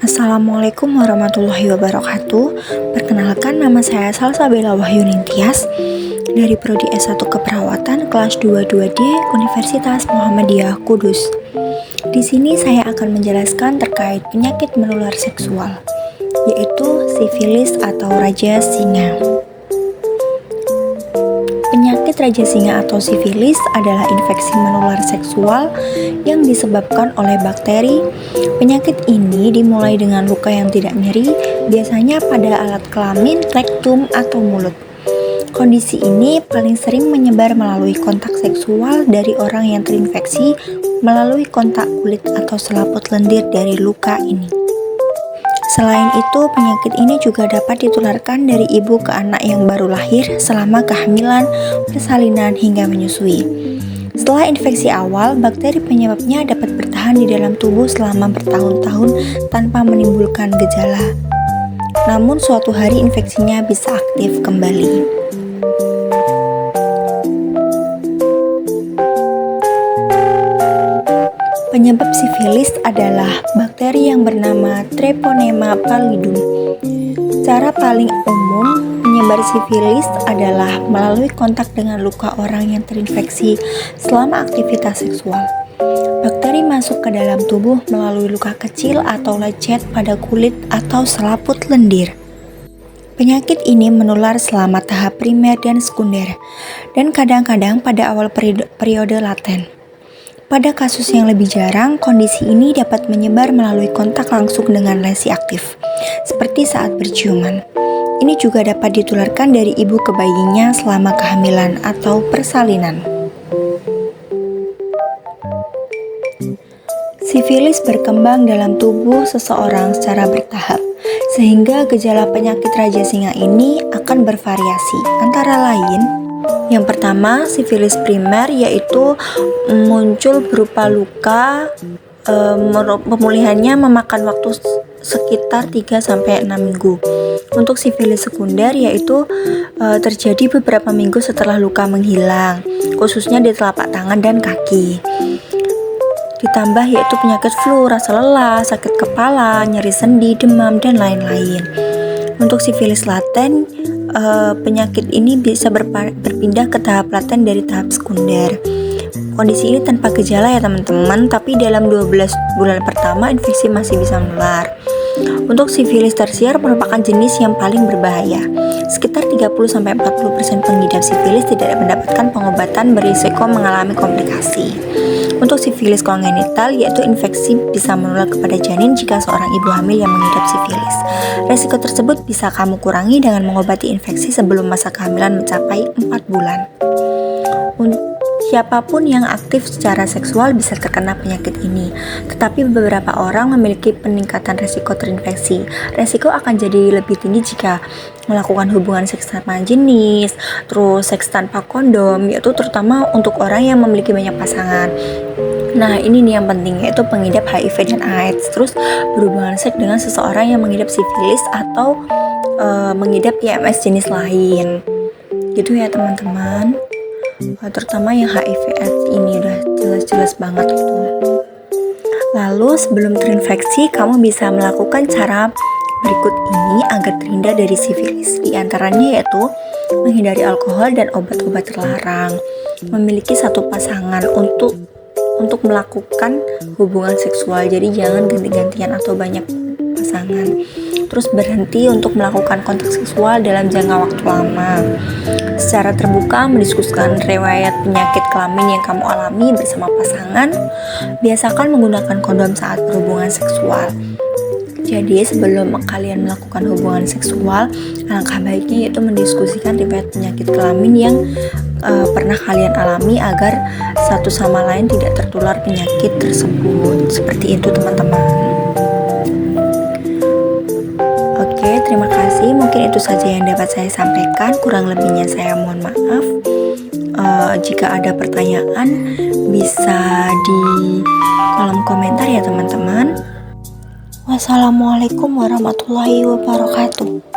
Assalamualaikum warahmatullahi wabarakatuh. Perkenalkan, nama saya Salsabella Wahyunintias dari Prodi S1 Keperawatan kelas 22D Universitas Muhammadiyah Kudus. Di sini saya akan menjelaskan terkait penyakit menular seksual, yaitu sifilis atau raja singa. Penyakit raja singa atau sifilis adalah infeksi menular seksual yang disebabkan oleh bakteri. Penyakit ini dimulai dengan luka yang tidak nyeri, biasanya pada alat kelamin, rektum, atau mulut. Kondisi ini paling sering menyebar melalui kontak seksual dari orang yang terinfeksi melalui kontak kulit atau selaput lendir dari luka ini. Selain itu, penyakit ini juga dapat ditularkan dari ibu ke anak yang baru lahir selama kehamilan, persalinan, hingga menyusui. Setelah infeksi awal, bakteri penyebabnya dapat bertahan di dalam tubuh selama bertahun-tahun tanpa menimbulkan gejala. Namun suatu hari infeksinya bisa aktif kembali. Penyebab sifilis adalah bakteri yang bernama Treponema pallidum. Cara paling umum penyebar sifilis adalah melalui kontak dengan luka orang yang terinfeksi selama aktivitas seksual. Bakteri masuk ke dalam tubuh melalui luka kecil atau lecet pada kulit atau selaput lendir. Penyakit ini menular selama tahap primer dan sekunder, dan kadang-kadang pada awal periode laten. Pada kasus yang lebih jarang, kondisi ini dapat menyebar melalui kontak langsung dengan lesi aktif, seperti saat berciuman. Ini juga dapat ditularkan dari ibu ke bayinya selama kehamilan atau persalinan. Sifilis berkembang dalam tubuh seseorang secara bertahap, sehingga gejala penyakit raja singa ini akan bervariasi, antara lain yang pertama, sifilis primer, yaitu muncul berupa luka. Pemulihannya memakan waktu sekitar 3-6 minggu. Untuk sifilis sekunder, yaitu terjadi beberapa minggu setelah luka menghilang, khususnya di telapak tangan dan kaki. Ditambah yaitu penyakit flu, rasa lelah, sakit kepala, nyeri sendi, demam, dan lain-lain. Untuk sifilis laten, penyakit ini bisa berpindah ke tahap laten dari tahap sekunder. Kondisi ini tanpa gejala ya teman-teman, tapi dalam 12 bulan pertama infeksi masih bisa menular. Untuk sifilis tersier merupakan jenis yang paling berbahaya. Sekitar 30-40% pengidap sifilis tidak mendapatkan pengobatan, berisiko mengalami komplikasi. Untuk sifilis kongenital, yaitu infeksi bisa menular kepada janin jika seorang ibu hamil yang mengidap sifilis. Resiko tersebut bisa kamu kurangi dengan mengobati infeksi sebelum masa kehamilan mencapai 4 bulan. Siapapun yang aktif secara seksual bisa terkena penyakit ini, tetapi beberapa orang memiliki peningkatan resiko terinfeksi. Resiko akan jadi lebih tinggi jika melakukan hubungan seks sama jenis, terus seks tanpa kondom, yaitu terutama untuk orang yang memiliki banyak pasangan. Nah, ini nih yang penting, yaitu pengidap HIV dan AIDS, terus berhubungan seks dengan seseorang yang mengidap sifilis atau mengidap IMS jenis lain. Gitu ya teman-teman. Terutama yang HIV AIDS ini udah jelas-jelas banget gitu. Lalu sebelum terinfeksi, kamu bisa melakukan cara berikut ini agar terhindar dari sifilis. Di antaranya yaitu menghindari alkohol dan obat-obat terlarang, memiliki satu pasangan untuk melakukan hubungan seksual, jadi jangan ganti-gantian atau banyak pasangan. Terus berhenti untuk melakukan kontak seksual dalam jangka waktu lama. Secara terbuka mendiskusikan riwayat penyakit kelamin yang kamu alami bersama pasangan. Biasakan menggunakan kondom saat berhubungan seksual. Jadi sebelum kalian melakukan hubungan seksual, alangkah baiknya yaitu mendiskusikan riwayat penyakit kelamin yang pernah kalian alami agar satu sama lain tidak tertular penyakit tersebut. Seperti itu teman-teman. Oke, terima kasih. Mungkin itu saja yang dapat saya sampaikan. Kurang lebihnya saya mohon maaf. Jika ada pertanyaan, bisa di kolom komentar ya teman-teman. Wassalamualaikum warahmatullahi wabarakatuh.